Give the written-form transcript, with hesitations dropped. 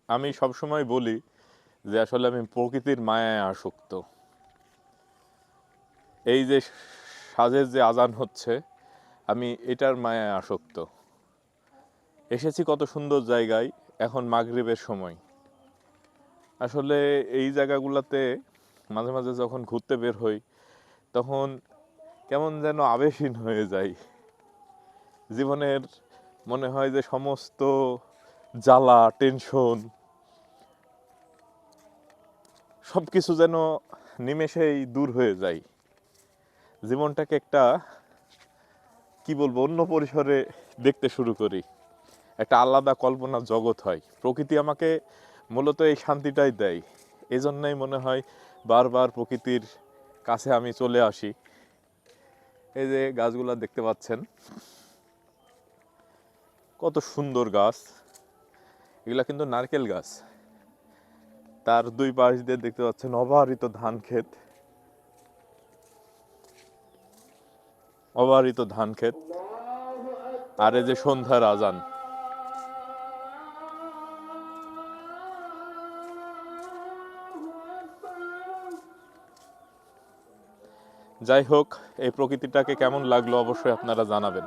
আমি সবসময় বলি যে আসলে আমি প্রকৃতির মায়ায় আসক্ত। এই যে সাঁঝের যে আজান হচ্ছে, আমি এটার মায়ায় আসক্ত। এসেছি কত সুন্দর জায়গায়, এখন মাগরিবের সময়। আসলে এই জায়গাগুলোতে মাঝে মাঝে যখন ঘুরতে বের হই, তখন কেমন যেন আবেগহীন হয়ে যাই। জীবনের মনে হয় যে সমস্ত জ্বালা, টেনশন সব কিছু যেন নিমেষেই দূর হয়ে যায়। জীবনটাকে একটা কি বলবো, অন্য পরিসরে দেখতে শুরু করি। একটা আলাদা কল্পনার জগৎ হয়। প্রকৃতি আমাকে মূলত এই শান্তিটাই দেয়। এই জন্যই মনে হয় বারবার প্রকৃতির কাছে আমি চলে আসি। এই যে গাছগুলা দেখতে পাচ্ছেন, কত সুন্দর গাছ। এগুলা কিন্তু নারকেল গাছ। তার দুই পাশ দিয়ে দেখতে পাচ্ছেন অবারিত ধান ক্ষেত, অবারিত ধান ক্ষেত। আর এই যে সন্ধ্যার আজান। যাই হোক, এই প্রকৃতিটাকে কেমন লাগলো অবশ্যই আপনারা জানাবেন।